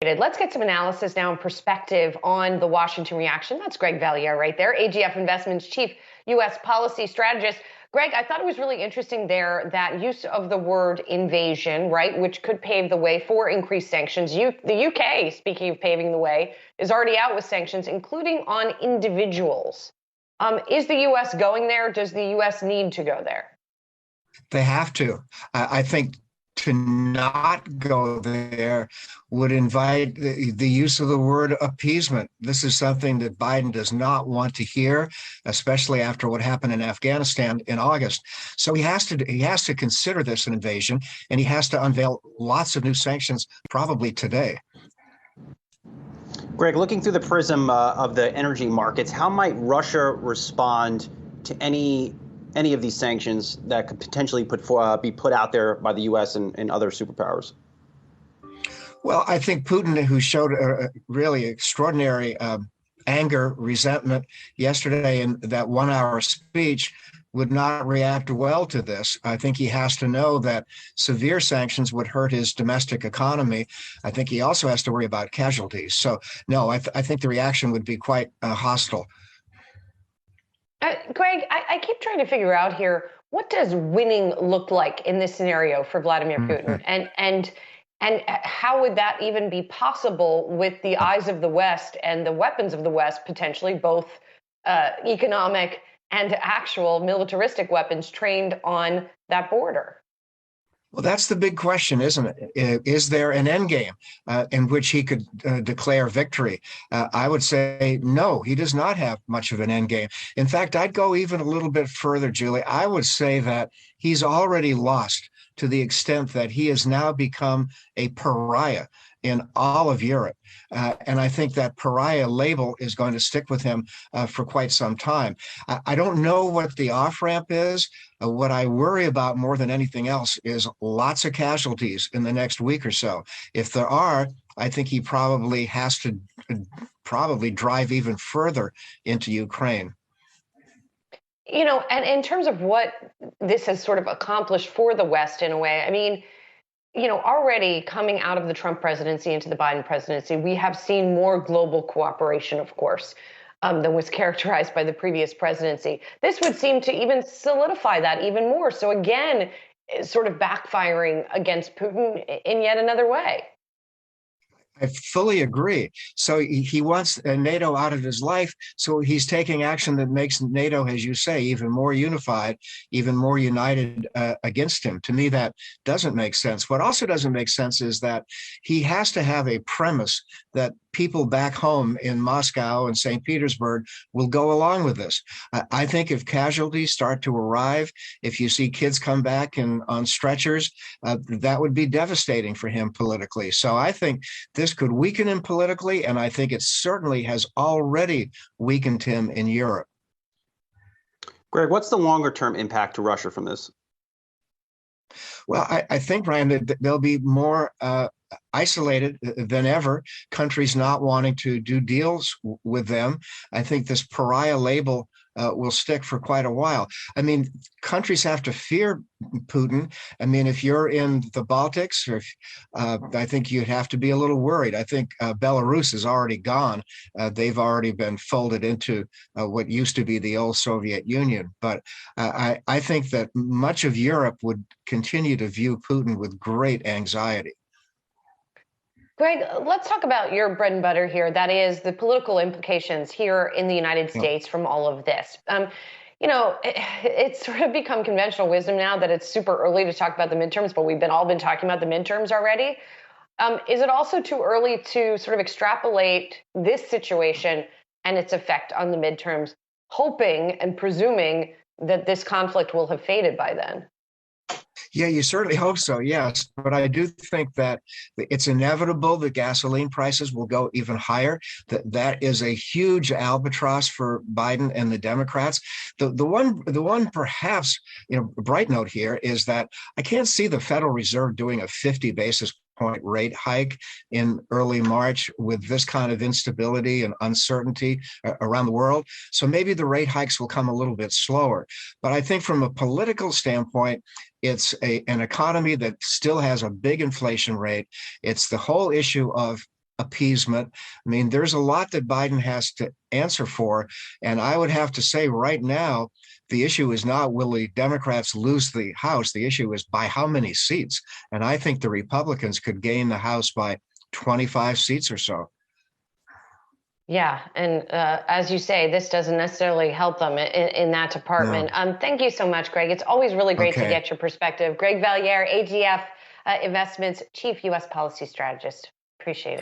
Let's get some analysis now and perspective on the Washington reaction. That's Greg Valliere right there, AGF Investments Chief U.S. Policy Strategist. Greg, I thought it was really interesting there that use of the word invasion, right, which could pave the way for increased sanctions. The UK, speaking of paving the way, is already out with sanctions, including on individuals. Is the U.S. going there? Does the U.S. need to go there? They have to. I think to not go there would invite the use of the word appeasement. This is something that Biden does not want to hear, especially after what happened in Afghanistan in August. So he has to consider this an invasion, and he has to unveil lots of new sanctions probably today. Greg, looking through the prism of the energy markets, how might Russia respond to any of these sanctions that could potentially be put out there by the U.S. and other superpowers? Well, I think Putin, who showed a really extraordinary anger, resentment yesterday in that 1-hour speech, would not react well to this. I think he has to know that severe sanctions would hurt his domestic economy. I think he also has to worry about casualties. So, no, I think the reaction would be quite hostile. Greg, I keep trying to figure out here, what does winning look like in this scenario for Vladimir Putin? And how would that even be possible with the eyes of the West and the weapons of the West, potentially both economic and actual militaristic weapons trained on that border? Well, that's the big question, isn't it? Is there an endgame in which he could declare victory? I would say no, he does not have much of an endgame. In fact, I'd go even a little bit further, Julie. I would say that he's already lost to the extent that he has now become a pariah in all of Europe. And I think that pariah label is going to stick with him for quite some time. I don't know what the off-ramp is. What I worry about more than anything else is lots of casualties in the next week or so. If there are, I think he probably has to drive even further into Ukraine. You know, and in terms of what this has sort of accomplished for the West in a way, I mean, you know, already coming out of the Trump presidency into the Biden presidency, we have seen more global cooperation, of course, than was characterized by the previous presidency. This would seem to even solidify that even more. So again, sort of backfiring against Putin in yet another way. I fully agree. So he wants NATO out of his life. So he's taking action that makes NATO, as you say, even more unified, even more united against him. To me, that doesn't make sense. What also doesn't make sense is that he has to have a premise that people back home in Moscow and St. Petersburg will go along with this. I think if casualties start to arrive, if you see kids come back on stretchers, that would be devastating for him politically. So I think this could weaken him politically, and I think it certainly has already weakened him in Europe. Greg, what's the longer-term impact to Russia from this? Well, I think, Brian, that they'll be more isolated than ever, countries not wanting to do deals with them. I think this pariah label will stick for quite a while. I mean, countries have to fear Putin. I mean, if you're in the Baltics, I think you'd have to be a little worried. I think Belarus is already gone. They've already been folded into what used to be the old Soviet Union. But I think that much of Europe would continue to view Putin with great anxiety. Greg, let's talk about your bread and butter here. That is the political implications here in the United States from all of this. You know, it's sort of become conventional wisdom now that it's super early to talk about the midterms, but we've all been talking about the midterms already. Is it also too early to sort of extrapolate this situation and its effect on the midterms, hoping and presuming that this conflict will have faded by then? Yeah, you certainly hope so, yes. But I do think that it's inevitable that gasoline prices will go even higher. That is a huge albatross for Biden and the Democrats. The one perhaps, bright note here is that I can't see the Federal Reserve doing a 50 basis point rate hike in early March with this kind of instability and uncertainty around the world. So maybe the rate hikes will come a little bit slower. But I think from a political standpoint, it's an economy that still has a big inflation rate. It's the whole issue of appeasement. I mean, there's a lot that Biden has to answer for. And I would have to say right now, the issue is not will the Democrats lose the House? The issue is by how many seats? And I think the Republicans could gain the House by 25 seats or so. Yeah, and as you say, this doesn't necessarily help them in that department. No. Thank you so much, Greg. It's always really great to Okay. get your perspective. Greg Valliere, AGF Investments Chief U.S. Policy Strategist. Appreciate it.